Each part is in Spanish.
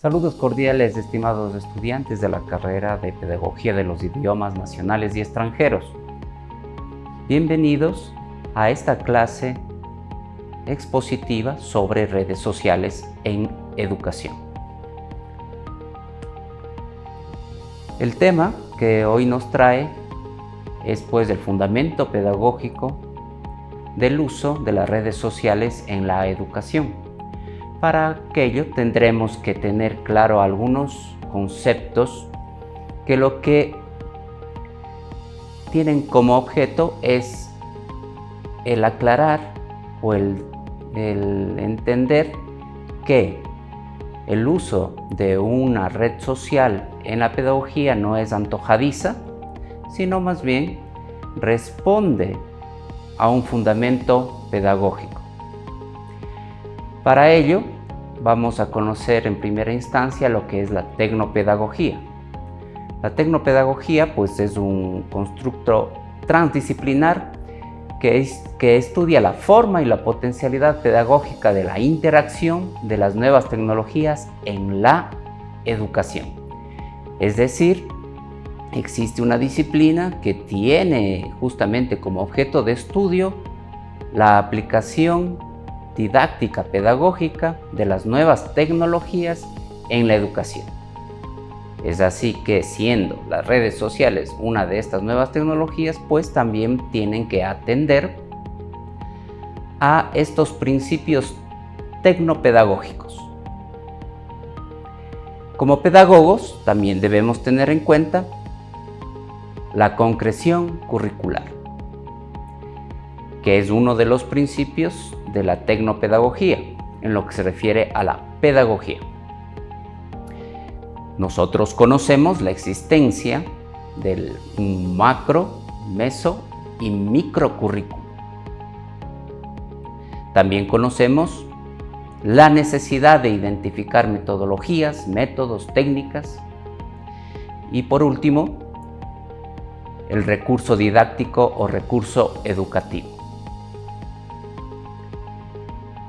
Saludos cordiales, estimados estudiantes de la carrera de Pedagogía de los Idiomas Nacionales y Extranjeros. Bienvenidos a esta clase expositiva sobre redes sociales en educación. El tema que hoy nos trae es el fundamento pedagógico del uso de las redes sociales en la educación. Para ello tendremos que tener claro algunos conceptos que lo que tienen como objeto es el aclarar o el entender que el uso de una red social en la pedagogía no es antojadiza, sino más bien responde a un fundamento pedagógico. Para ello, vamos a conocer en primera instancia lo que es la tecnopedagogía. La tecnopedagogía es un constructo transdisciplinar que estudia la forma y la potencialidad pedagógica de la interacción de las nuevas tecnologías en la educación. Es decir, existe una disciplina que tiene justamente como objeto de estudio la aplicación didáctica pedagógica de las nuevas tecnologías en la educación. Es así que, siendo las redes sociales una de estas nuevas tecnologías, también tienen que atender a estos principios tecnopedagógicos. Como pedagogos, también debemos tener en cuenta la concreción curricular, que es uno de los principios de la tecnopedagogía, en lo que se refiere a la pedagogía. Nosotros conocemos la existencia del macro, meso y microcurrículo. También conocemos la necesidad de identificar metodologías, métodos, técnicas y, por último, el recurso didáctico o recurso educativo.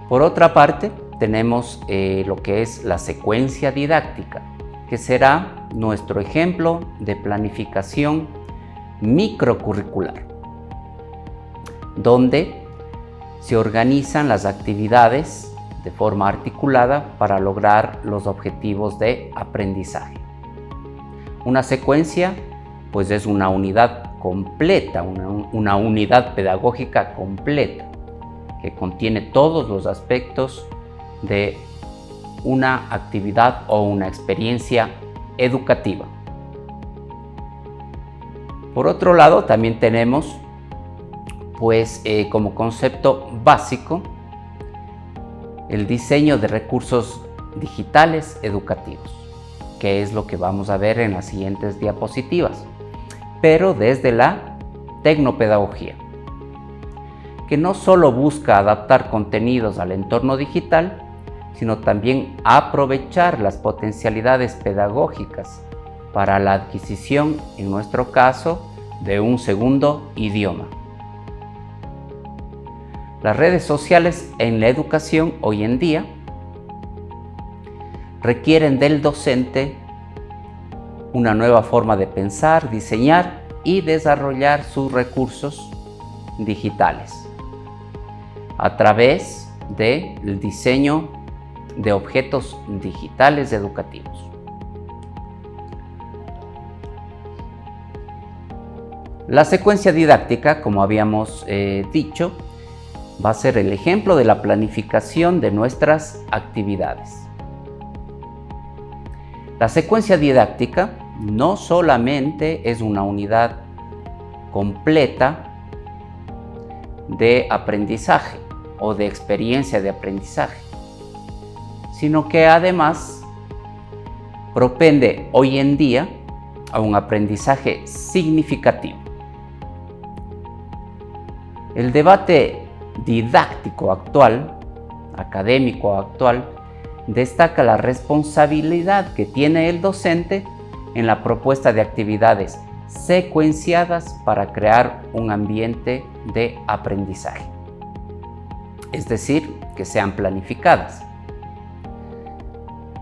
Por otra parte, tenemos lo que es la secuencia didáctica, que será nuestro ejemplo de planificación microcurricular, donde se organizan las actividades de forma articulada para lograr los objetivos de aprendizaje. Una secuencia es una unidad completa, una unidad pedagógica completa, que contiene todos los aspectos de una actividad o una experiencia educativa. Por otro lado, también tenemos como concepto básico el diseño de recursos digitales educativos, que es lo que vamos a ver en las siguientes diapositivas, pero desde la tecnopedagogía, que no solo busca adaptar contenidos al entorno digital, sino también aprovechar las potencialidades pedagógicas para la adquisición, en nuestro caso, de un segundo idioma. Las redes sociales en la educación hoy en día requieren del docente una nueva forma de pensar, diseñar y desarrollar sus recursos digitales a través del diseño de objetos digitales educativos. La secuencia didáctica, como habíamos dicho, va a ser el ejemplo de la planificación de nuestras actividades. La secuencia didáctica no solamente es una unidad completa de aprendizaje o de experiencia de aprendizaje, sino que además propende hoy en día a un aprendizaje significativo. El debate didáctico actual, académico actual, destaca la responsabilidad que tiene el docente en la propuesta de actividades secuenciadas para crear un ambiente de aprendizaje. es decir, que sean planificadas.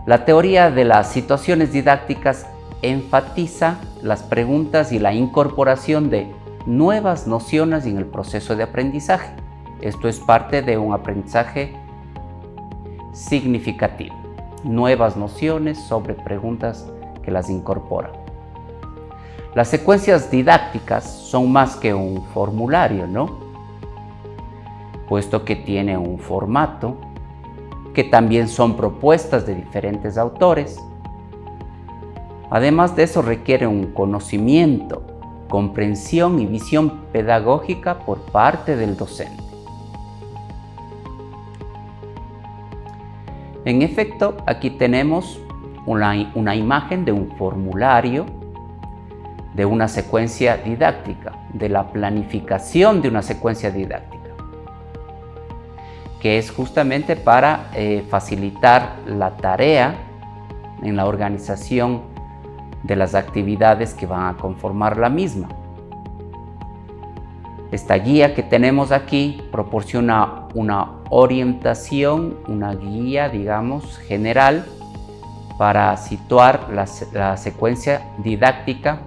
La teoría de las situaciones didácticas enfatiza las preguntas y la incorporación de nuevas nociones en el proceso de aprendizaje. Esto es parte de un aprendizaje significativo. Nuevas nociones sobre preguntas que las incorporan. Las secuencias didácticas son más que un formulario, ¿no? Puesto que tiene un formato, que también son propuestas de diferentes autores. Además de eso, requiere un conocimiento, comprensión y visión pedagógica por parte del docente. En efecto, aquí tenemos una imagen de un formulario, de una secuencia didáctica, de la planificación de una secuencia didáctica, que es justamente para facilitar la tarea en la organización de las actividades que van a conformar la misma. Esta guía que tenemos aquí proporciona una orientación, una guía, digamos, general para situar la secuencia didáctica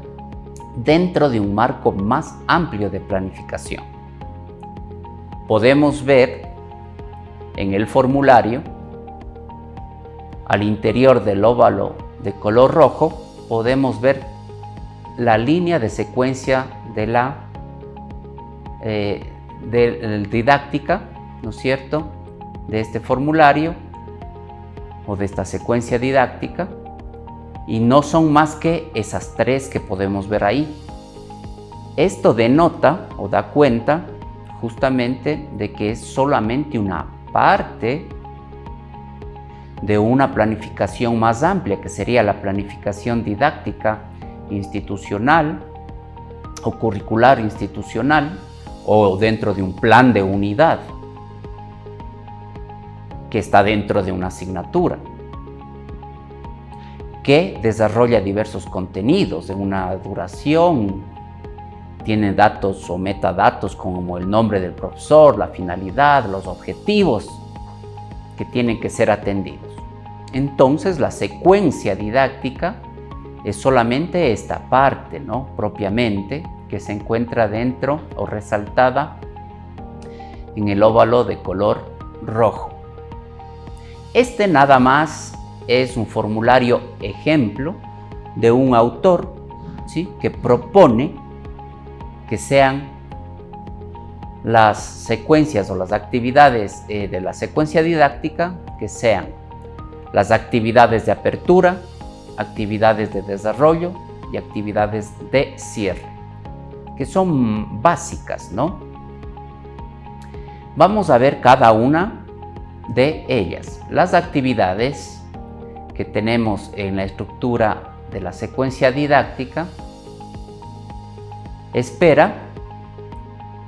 dentro de un marco más amplio de planificación. Podemos ver en el formulario, al interior del óvalo de color rojo, podemos ver la línea de secuencia de la didáctica, ¿no es cierto?, de este formulario o de esta secuencia didáctica, y no son más que esas tres que podemos ver ahí. Esto denota o da cuenta justamente de que es solamente una parte de una planificación más amplia, que sería la planificación didáctica institucional o curricular institucional, o dentro de un plan de unidad que está dentro de una asignatura, que desarrolla diversos contenidos de una duración, tiene datos o metadatos como el nombre del profesor, la finalidad, los objetivos que tienen que ser atendidos. Entonces, la secuencia didáctica es solamente esta parte, ¿no?, propiamente, que se encuentra dentro o resaltada en el óvalo de color rojo. Este nada más es un formulario ejemplo de un autor, ¿sí?, que propone que sean las secuencias o las actividades de la secuencia didáctica, que sean las actividades de apertura, actividades de desarrollo y actividades de cierre, que son básicas, ¿no? Vamos a ver cada una de ellas. Las actividades que tenemos en la estructura de la secuencia didáctica espera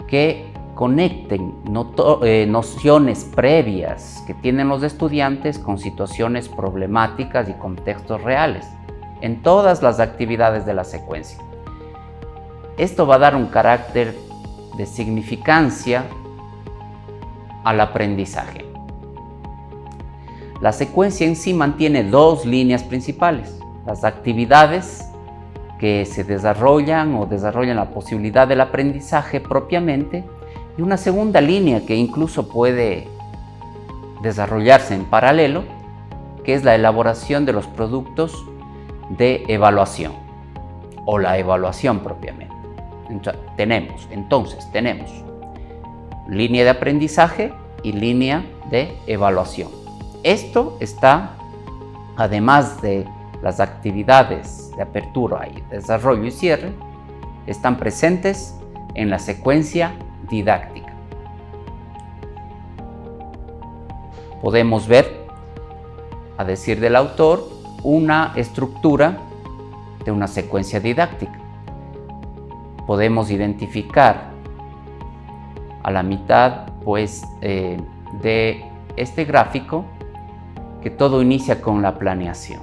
que conecten nociones previas que tienen los estudiantes con situaciones problemáticas y contextos reales en todas las actividades de la secuencia. Esto va a dar un carácter de significancia al aprendizaje. La secuencia en sí mantiene dos líneas principales: las actividades que se desarrollan o desarrollan la posibilidad del aprendizaje propiamente, y una segunda línea que incluso puede desarrollarse en paralelo, que es la elaboración de los productos de evaluación o la evaluación propiamente. Entonces tenemos línea de aprendizaje y línea de evaluación. Esto está, además de las actividades de apertura y desarrollo y cierre, están presentes en la secuencia didáctica. Podemos ver, a decir del autor, una estructura de una secuencia didáctica. Podemos identificar a la mitad, pues, de este gráfico, que todo inicia con la planeación,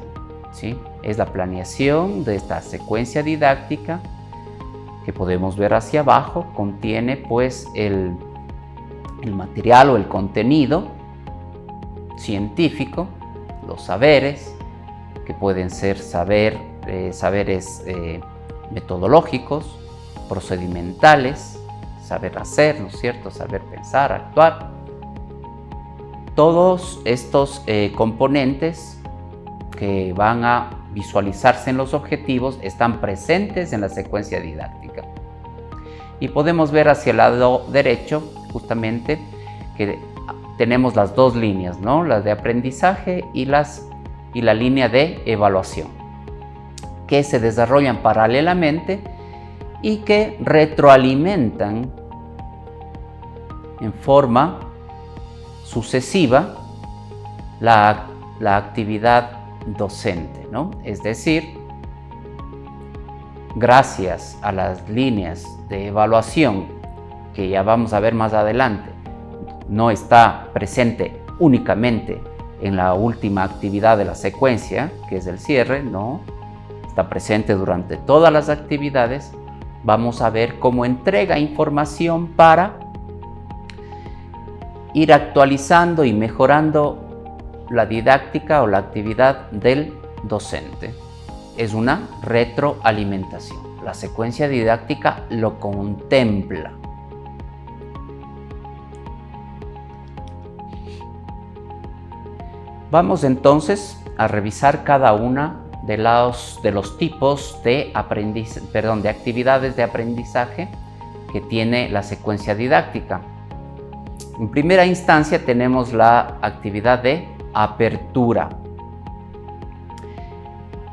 ¿sí? Es la planeación de esta secuencia didáctica que podemos ver hacia abajo. Contiene, pues, el material o el contenido científico, los saberes, que pueden ser saberes metodológicos, procedimentales, saber hacer, ¿no es cierto?, saber pensar, actuar. Todos estos componentes que van a visualizarse en los objetivos están presentes en la secuencia didáctica. Y podemos ver hacia el lado derecho justamente que tenemos las dos líneas, ¿no?, las de aprendizaje y la línea de evaluación, que se desarrollan paralelamente y que retroalimentan en forma sucesiva la actividad docente, ¿no? Es decir, gracias a las líneas de evaluación que ya vamos a ver más adelante, no está presente únicamente en la última actividad de la secuencia, que es el cierre, no, está presente durante todas las actividades. Vamos a ver cómo entrega información para ir actualizando y mejorando la didáctica o la actividad del docente. Es una retroalimentación. La secuencia didáctica lo contempla. Vamos entonces a revisar cada una de los tipos de actividades de aprendizaje que tiene la secuencia didáctica. En primera instancia tenemos la actividad de apertura.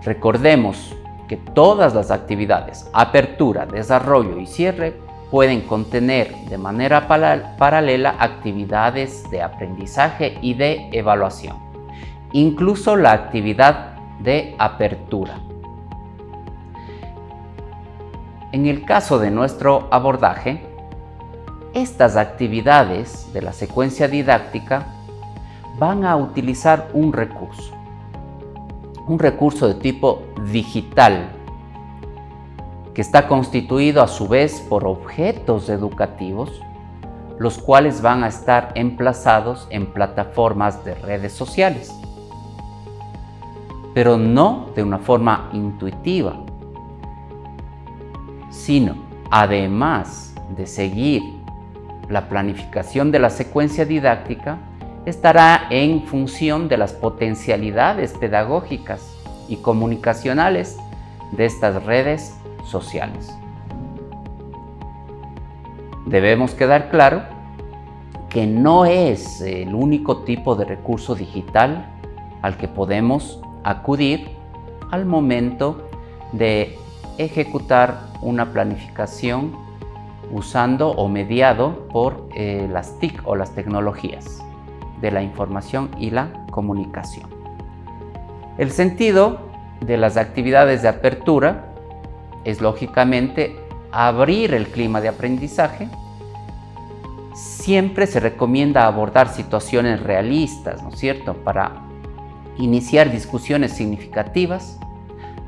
Recordemos que todas las actividades, apertura, desarrollo y cierre, pueden contener de manera paralela actividades de aprendizaje y de evaluación, incluso la actividad de apertura. En el caso de nuestro abordaje, estas actividades de la secuencia didáctica van a utilizar un recurso de tipo digital, que está constituido a su vez por objetos educativos, los cuales van a estar emplazados en plataformas de redes sociales, pero no de una forma intuitiva, sino además de seguir la planificación de la secuencia didáctica, estará en función de las potencialidades pedagógicas y comunicacionales de estas redes sociales. Debemos quedar claro que no es el único tipo de recurso digital al que podemos acudir al momento de ejecutar una planificación usando o mediado por las TIC o las tecnologías de la información y la comunicación. El sentido de las actividades de apertura es lógicamente abrir el clima de aprendizaje. Siempre se recomienda abordar situaciones realistas, ¿no es cierto?, para iniciar discusiones significativas,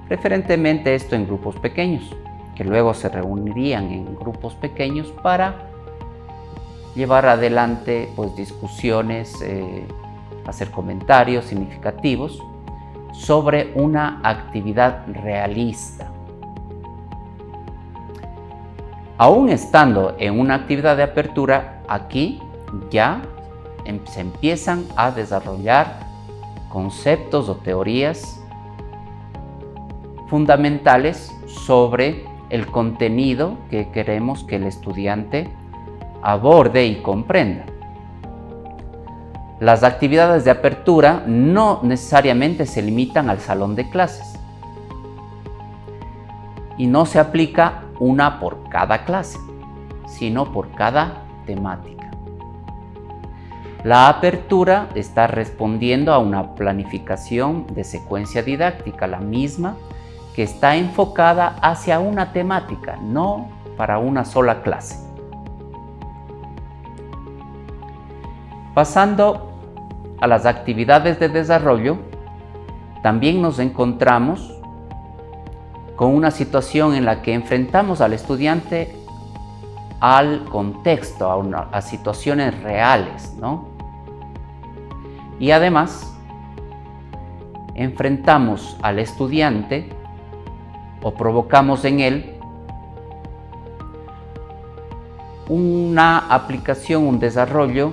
preferentemente esto en grupos pequeños, que luego se reunirían en grupos pequeños para llevar adelante discusiones, hacer comentarios significativos sobre una actividad realista. Aún estando en una actividad de apertura, aquí ya se empiezan a desarrollar conceptos o teorías fundamentales sobre el contenido que queremos que el estudiante aborde y comprenda. Las actividades de apertura no necesariamente se limitan al salón de clases y no se aplica una por cada clase, sino por cada temática. La apertura está respondiendo a una planificación de secuencia didáctica, la misma que está enfocada hacia una temática, no para una sola clase. Pasando a las actividades de desarrollo, también nos encontramos con una situación en la que enfrentamos al estudiante al contexto, a situaciones reales, ¿no? Y además enfrentamos al estudiante o provocamos en él una aplicación, un desarrollo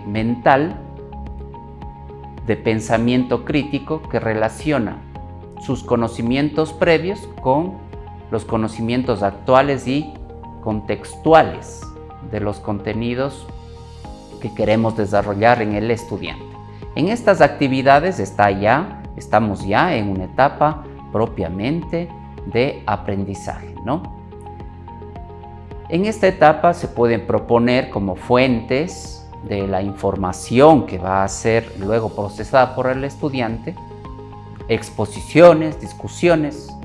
mental de pensamiento crítico que relaciona sus conocimientos previos con los conocimientos actuales y contextuales de los contenidos que queremos desarrollar en el estudiante. En estas actividades estamos ya en una etapa propiamente de aprendizaje, ¿no? En esta etapa se pueden proponer como fuentes de la información que va a ser luego procesada por el estudiante, exposiciones, discusiones,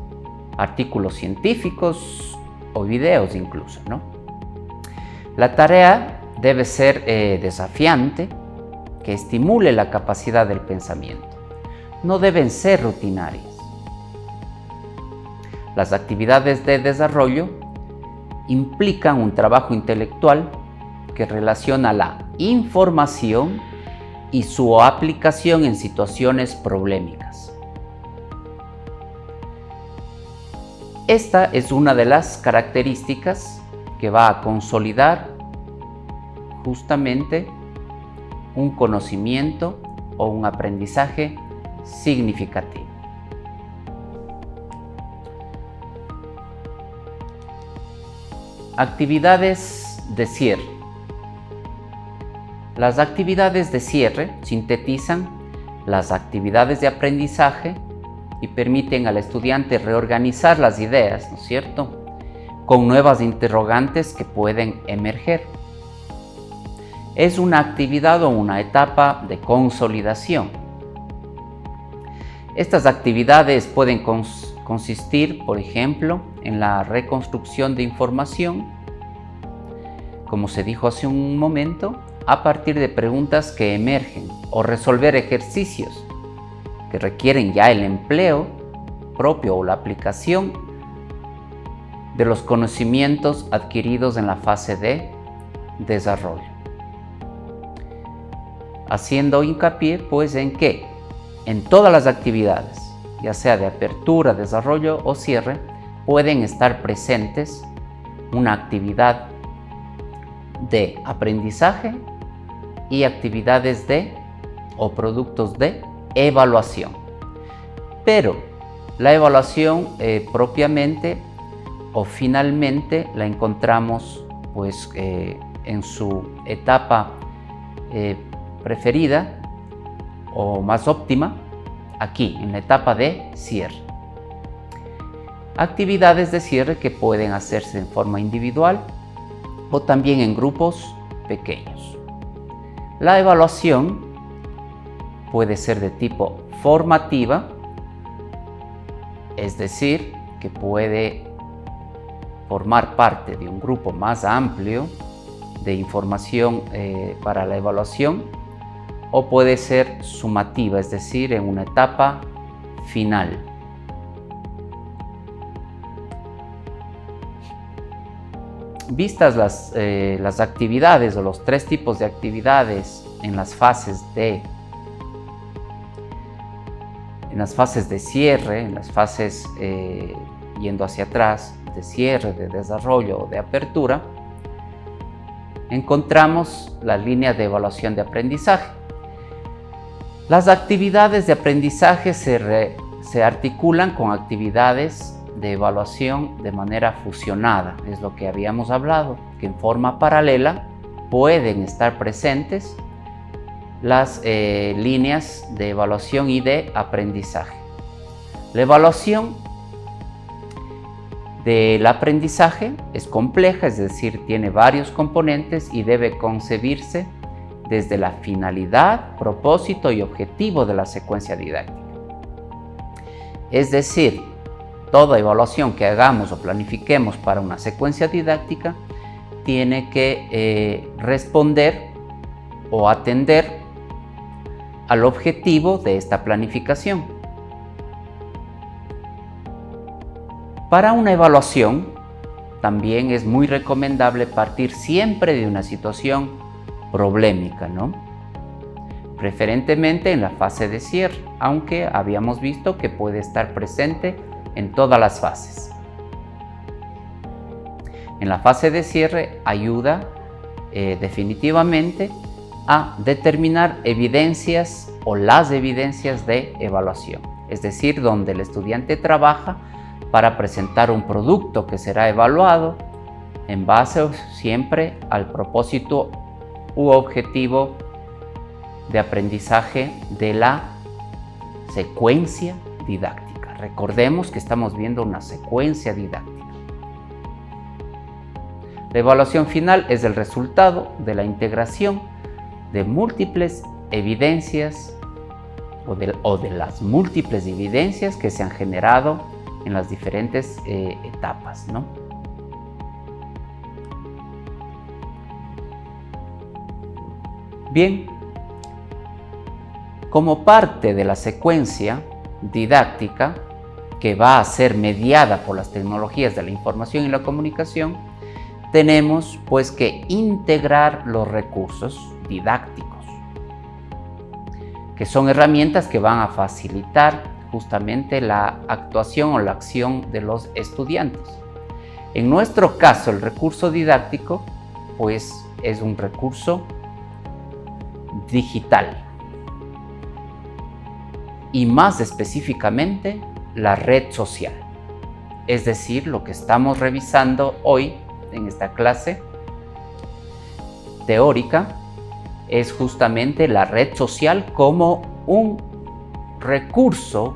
artículos científicos o videos incluso, ¿no? La tarea debe ser desafiante, que estimule la capacidad del pensamiento. No deben ser rutinarias. Las actividades de desarrollo implican un trabajo intelectual que relaciona la información y su aplicación en situaciones problemáticas. Esta es una de las características que va a consolidar justamente un conocimiento o un aprendizaje significativo. Actividades de cierre. Las actividades de cierre sintetizan las actividades de aprendizaje y permiten al estudiante reorganizar las ideas, ¿no es cierto?, con nuevas interrogantes que pueden emerger. Es una actividad o una etapa de consolidación. Estas actividades pueden consistir, por ejemplo, en la reconstrucción de información, como se dijo hace un momento, a partir de preguntas que emergen, o resolver ejercicios que requieren ya el empleo propio o la aplicación de los conocimientos adquiridos en la fase de desarrollo. Haciendo hincapié pues en que en todas las actividades, ya sea de apertura, desarrollo o cierre, pueden estar presentes una actividad de aprendizaje y actividades o productos de evaluación. Pero la evaluación propiamente o finalmente la encontramos pues en su etapa preferida o más óptima aquí, en la etapa de cierre. Actividades de cierre que pueden hacerse en forma individual o también en grupos pequeños. La evaluación puede ser de tipo formativa, es decir, que puede formar parte de un grupo más amplio de información para la evaluación, o puede ser sumativa, es decir, en una etapa final. Vistas las actividades o los tres tipos de actividades en las fases de cierre, en las fases yendo hacia atrás, de cierre, de desarrollo o de apertura, encontramos la línea de evaluación de aprendizaje. Las actividades de aprendizaje se articulan con actividades de evaluación de manera fusionada, es lo que habíamos hablado, que en forma paralela pueden estar presentes las líneas de evaluación y de aprendizaje. La evaluación del aprendizaje es compleja, es decir, tiene varios componentes y debe concebirse desde la finalidad, propósito y objetivo de la secuencia didáctica. Es decir, toda evaluación que hagamos o planifiquemos para una secuencia didáctica tiene que responder o atender al objetivo de esta planificación. Para una evaluación, también es muy recomendable partir siempre de una situación problemática, ¿no? preferentemente en la fase de cierre, aunque habíamos visto que puede estar presente en todas las fases. En la fase de cierre ayuda definitivamente a determinar evidencias o las evidencias de evaluación, es decir, donde el estudiante trabaja para presentar un producto que será evaluado en base siempre al propósito u objetivo de aprendizaje de la secuencia didáctica. Recordemos que estamos viendo una secuencia didáctica. La evaluación final es el resultado de la integración de múltiples evidencias o de las múltiples evidencias que se han generado en las diferentes etapas, ¿no? Bien, como parte de la secuencia didáctica que va a ser mediada por las tecnologías de la información y la comunicación, tenemos pues que integrar los recursos didácticos, que son herramientas que van a facilitar justamente la actuación o la acción de los estudiantes. En nuestro caso, el recurso didáctico pues es un recurso digital y más específicamente la red social, es decir, lo que estamos revisando hoy en esta clase teórica es justamente la red social como un recurso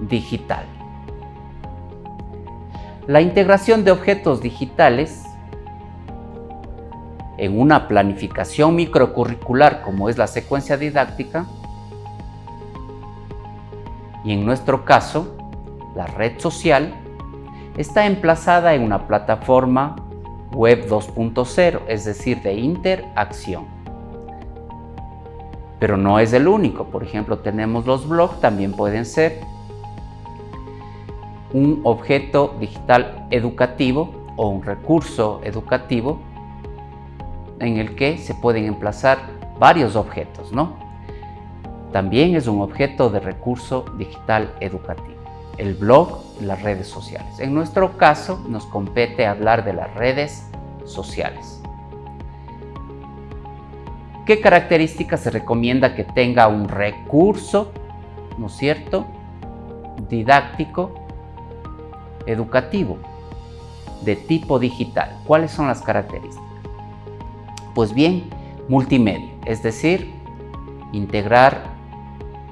digital. La integración de objetos digitales en una planificación microcurricular como es la secuencia didáctica, y en nuestro caso, la red social, está emplazada en una plataforma web 2.0, es decir, de interacción. Pero no es el único. Por ejemplo, tenemos los blogs, también pueden ser un objeto digital educativo o un recurso educativo en el que se pueden emplazar varios objetos, ¿no? También es un objeto de recurso digital educativo. El blog y las redes sociales. En nuestro caso, nos compete hablar de las redes sociales. ¿Qué características se recomienda que tenga un recurso, ¿no es cierto?, didáctico, educativo, de tipo digital? ¿Cuáles son las características? Pues bien, multimedia, es decir, integrar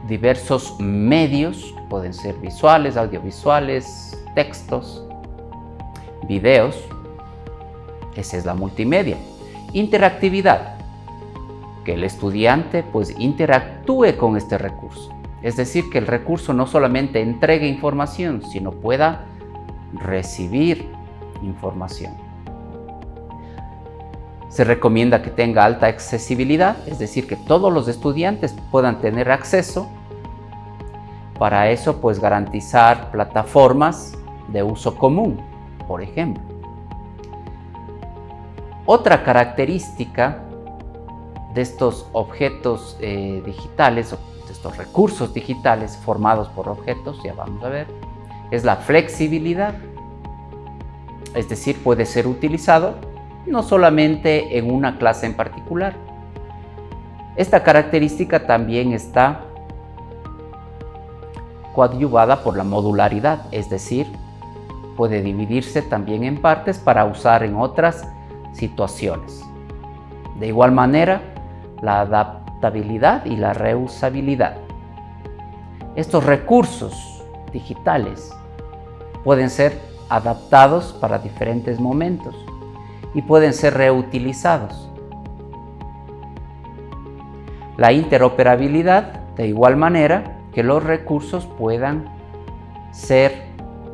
diversos medios, pueden ser visuales, audiovisuales, textos, videos. Esa es la multimedia. Interactividad, que el estudiante pues interactúe con este recurso. Es decir, que el recurso no solamente entregue información, sino pueda recibir información. Se recomienda que tenga alta accesibilidad, es decir, que todos los estudiantes puedan tener acceso. Para eso, pues garantizar plataformas de uso común, por ejemplo. Otra característica de estos objetos digitales, de estos recursos digitales formados por objetos, ya vamos a ver, es la flexibilidad. Es decir, puede ser utilizado no solamente en una clase en particular. Esta característica también está coadyuvada por la modularidad, es decir, puede dividirse también en partes para usar en otras situaciones. De igual manera, la adaptabilidad y la reusabilidad. Estos recursos digitales pueden ser adaptados para diferentes momentos y pueden ser reutilizados. La interoperabilidad, de igual manera, que los recursos puedan ser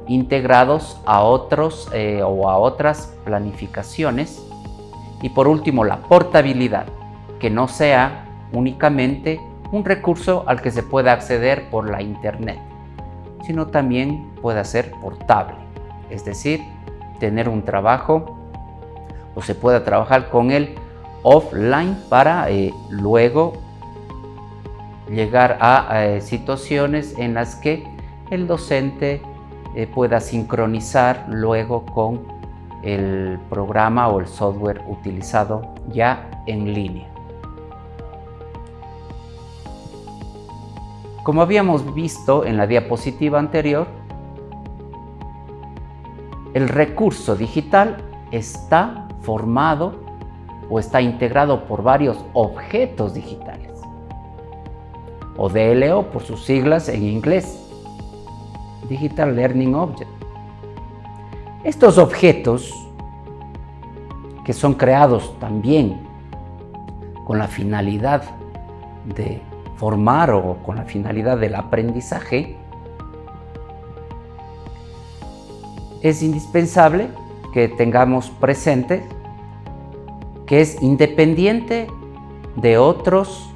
integrados a otros o a otras planificaciones. Y por último, la portabilidad, que no sea únicamente un recurso al que se pueda acceder por la internet, sino también pueda ser portable, es decir, tener un trabajo o se pueda trabajar con él offline para luego llegar a situaciones en las que el docente pueda sincronizar luego con el programa o el software utilizado ya en línea. Como habíamos visto en la diapositiva anterior, el recurso digital está formado o está integrado por varios objetos digitales, o DLO por sus siglas en inglés, Digital Learning Object. Estos objetos, que son creados también con la finalidad de formar o con la finalidad del aprendizaje, es indispensable que tengamos presente que es independiente de otros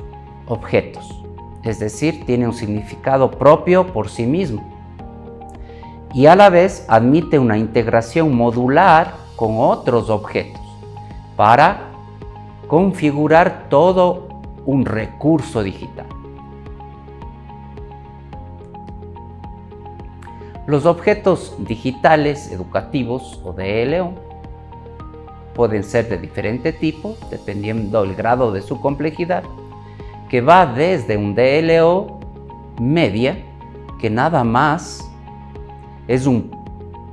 objetos, es decir, tiene un significado propio por sí mismo y a la vez admite una integración modular con otros objetos para configurar todo un recurso digital. Los objetos digitales educativos o DLO pueden ser de diferente tipo, dependiendo del grado de su complejidad, que va desde un DLO media, que nada más es un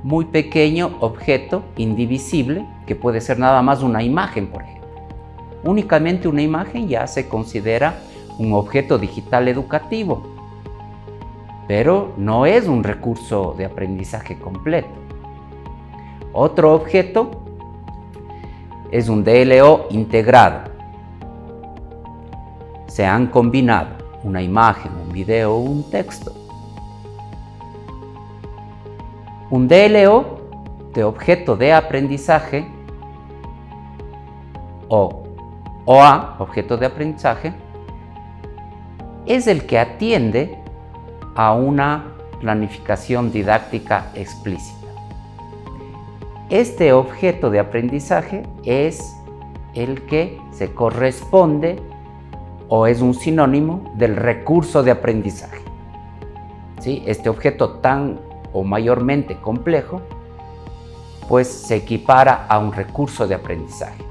muy pequeño objeto indivisible, que puede ser nada más una imagen, por ejemplo. Únicamente una imagen ya se considera un objeto digital educativo, pero no es un recurso de aprendizaje completo. Otro objeto es un DLO integrado. Se han combinado una imagen, un video o un texto. Un DLO de objeto de aprendizaje o OA, objeto de aprendizaje, es el que atiende a una planificación didáctica explícita. Este objeto de aprendizaje es el que se corresponde o es un sinónimo del recurso de aprendizaje. ¿Sí? Este objeto tan o mayormente complejo, pues se equipara a un recurso de aprendizaje.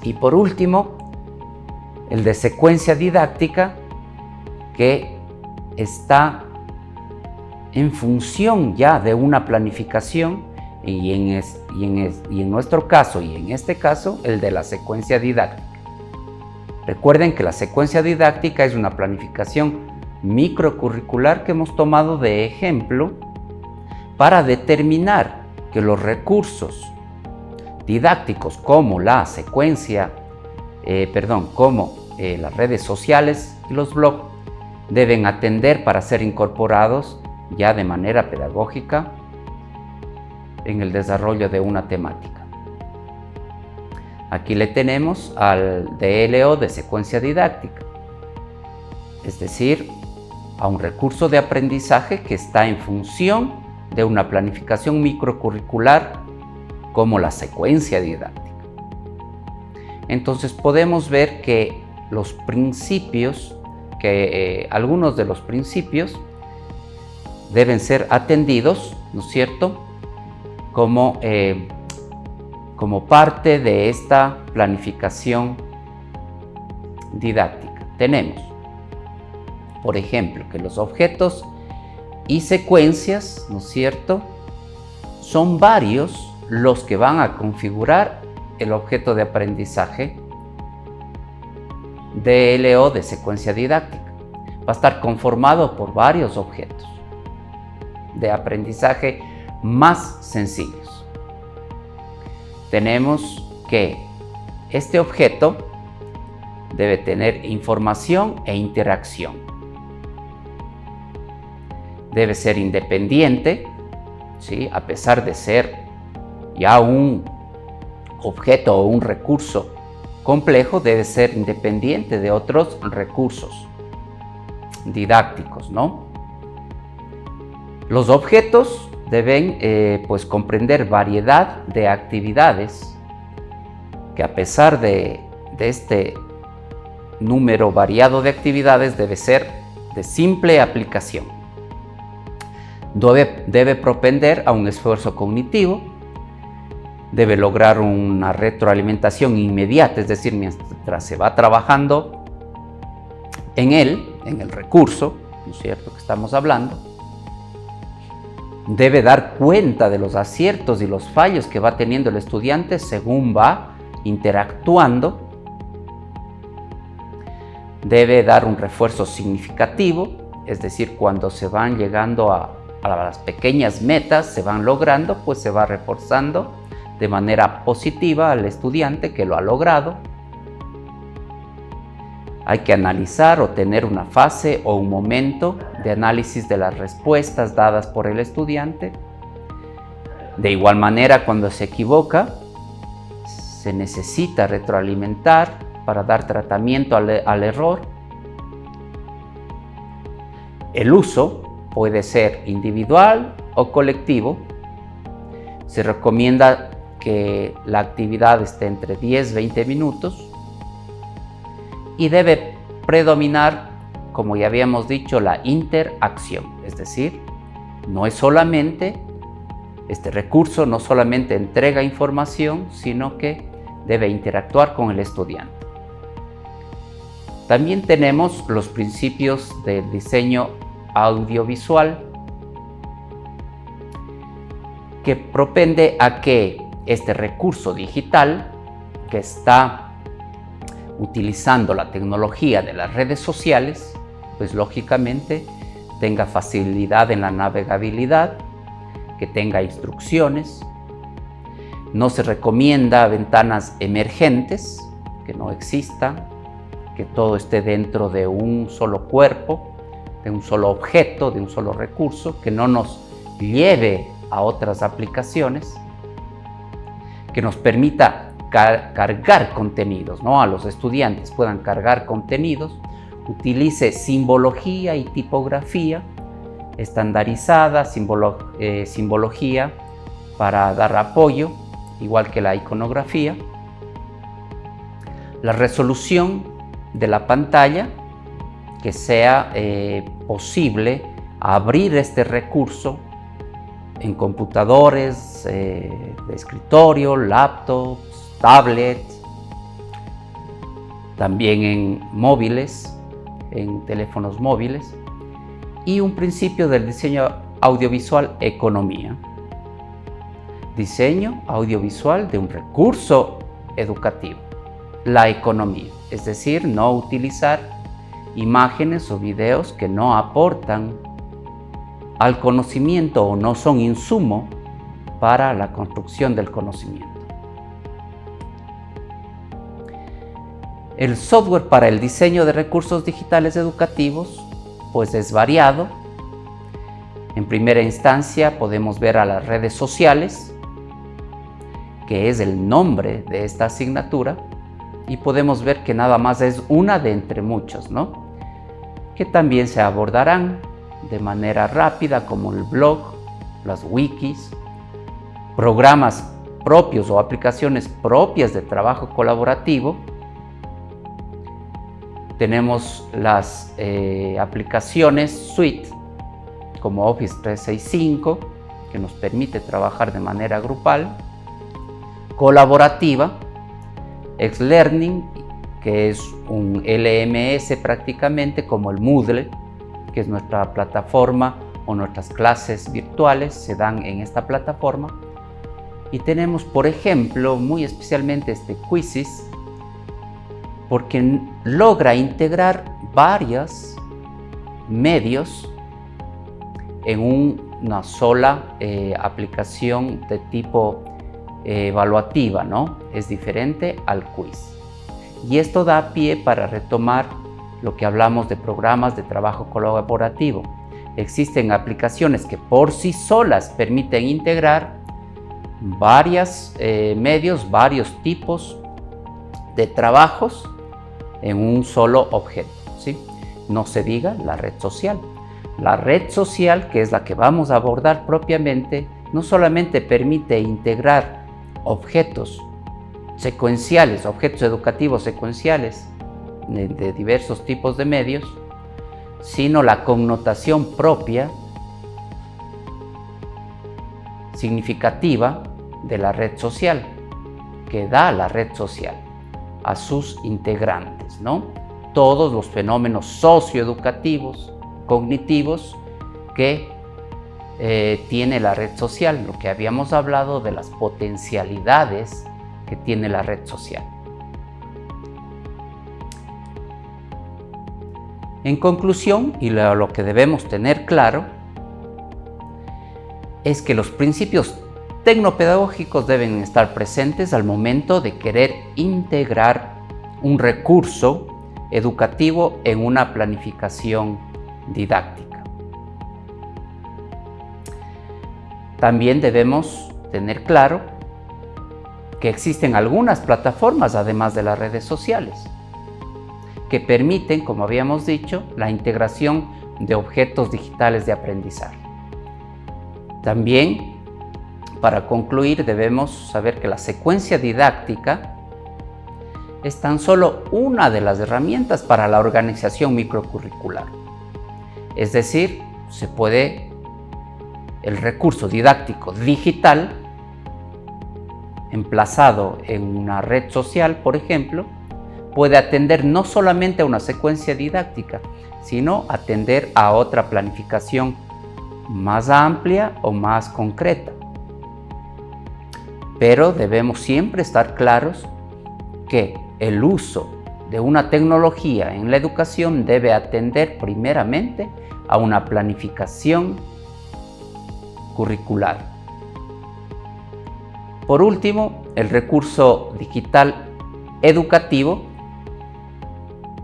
Y por último, el de secuencia didáctica, que está en función ya de una planificación y en nuestro caso y en este caso el de la secuencia didáctica. Recuerden que la secuencia didáctica es una planificación microcurricular que hemos tomado de ejemplo para determinar que los recursos didácticos como la secuencia, como las redes sociales y los blogs deben atender para ser incorporados ya de manera pedagógica en el desarrollo de una temática. Aquí le tenemos al DLO de secuencia didáctica, es decir, a un recurso de aprendizaje que está en función de una planificación microcurricular como la secuencia didáctica. Entonces podemos ver que algunos de los principios deben ser atendidos, ¿no es cierto?, como parte de esta planificación didáctica. Tenemos, por ejemplo, que los objetos y secuencias, ¿no es cierto?, son varios los que van a configurar el objeto de aprendizaje DLO de secuencia didáctica. Va a estar conformado por varios objetos de aprendizaje más sencillos. Tenemos que este objeto debe tener información e interacción. Debe ser independiente, ¿sí?, a pesar de ser ya un objeto o un recurso complejo, debe ser independiente de otros recursos didácticos, ¿no? Los objetos deben comprender variedad de actividades que, a pesar de este número variado de actividades debe ser de simple aplicación. Debe propender a un esfuerzo cognitivo, debe lograr una retroalimentación inmediata, es decir, mientras se va trabajando en el recurso, ¿no es cierto?, que estamos hablando, debe dar cuenta de los aciertos y los fallos que va teniendo el estudiante según va interactuando. Debe dar un refuerzo significativo, es decir, cuando se van llegando a las pequeñas metas, se van logrando, pues se va reforzando de manera positiva al estudiante que lo ha logrado. Hay que analizar o tener una fase o un momento de análisis de las respuestas dadas por el estudiante. De igual manera, cuando se equivoca, se necesita retroalimentar para dar tratamiento al error. El uso puede ser individual o colectivo. Se recomienda que la actividad esté entre 10-20 minutos y debe predominar, como ya habíamos dicho, la interacción. Es decir, no es solamente, este recurso no solamente entrega información, sino que debe interactuar con el estudiante. También tenemos los principios del diseño audiovisual, que propende a que este recurso digital, que está utilizando la tecnología de las redes sociales, pues lógicamente tenga facilidad en la navegabilidad, que tenga instrucciones. No se recomienda ventanas emergentes, que no existan, que todo esté dentro de un solo cuerpo, de un solo objeto, de un solo recurso, que no nos lleve a otras aplicaciones, que nos permita cargar contenidos, ¿no? A los estudiantes puedan cargar contenidos, utilice simbología y tipografía estandarizada, simbología para dar apoyo, igual que la iconografía. La resolución de la pantalla, que sea posible abrir este recurso en computadores de escritorio, laptops, tablets, también en móviles, en teléfonos móviles, y un principio del diseño audiovisual: economía. Diseño audiovisual de un recurso educativo, la economía, es decir, no utilizar imágenes o videos que no aportan al conocimiento o no son insumo para la construcción del conocimiento. El software para el diseño de recursos digitales educativos pues es variado. En primera instancia podemos ver a las redes sociales, que es el nombre de esta asignatura, y podemos ver que nada más es una de entre muchos, ¿no?, que también se abordarán de manera rápida, como el blog, las wikis, programas propios o aplicaciones propias de trabajo colaborativo. Tenemos las aplicaciones suite como Office 365, que nos permite trabajar de manera grupal, colaborativa, Xlearning, que es un LMS prácticamente como el Moodle, que es nuestra plataforma, o nuestras clases virtuales se dan en esta plataforma. Y tenemos, por ejemplo, muy especialmente este Quizzes, porque logra integrar varios medios en una sola aplicación de tipo evaluativa, ¿no? Es diferente al quiz. Y esto da pie para retomar lo que hablamos de programas de trabajo colaborativo. Existen aplicaciones que por sí solas permiten integrar varios medios, varios tipos de trabajos en un solo objeto, ¿sí? No se diga la red social. La red social, que es la que vamos a abordar propiamente, no solamente permite integrar objetos secuenciales, objetos educativos secuenciales de diversos tipos de medios, sino la connotación propia, significativa de la red social, que da la red social a sus integrantes, ¿no? Todos los fenómenos socioeducativos, cognitivos que tiene la red social, lo que habíamos hablado de las potencialidades que tiene la red social. En conclusión, y lo que debemos tener claro, es que los principios tecnopedagógicos deben estar presentes al momento de querer integrar un recurso educativo en una planificación didáctica. También debemos tener claro que existen algunas plataformas, además de las redes sociales, que permiten, como habíamos dicho, la integración de objetos digitales de aprendizaje. También, para concluir, debemos saber que la secuencia didáctica es tan solo una de las herramientas para la organización microcurricular. Es decir, el recurso didáctico digital, emplazado en una red social, por ejemplo, puede atender no solamente a una secuencia didáctica, sino atender a otra planificación más amplia o más concreta. Pero debemos siempre estar claros que el uso de una tecnología en la educación debe atender primeramente a una planificación curricular. Por último, el recurso digital educativo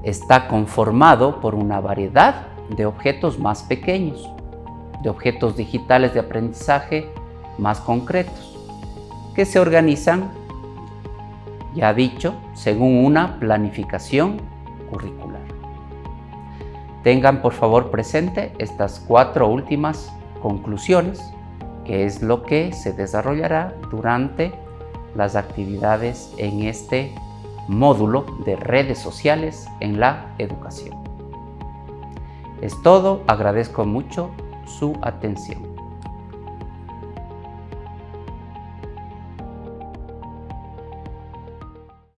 está conformado por una variedad de objetos más pequeños, de objetos digitales de aprendizaje más concretos, que se organizan, ya dicho, según una planificación curricular. Tengan por favor presente estas 4 últimas conclusiones, que es lo que se desarrollará durante las actividades en este módulo de redes sociales en la educación. Es todo, agradezco mucho su atención.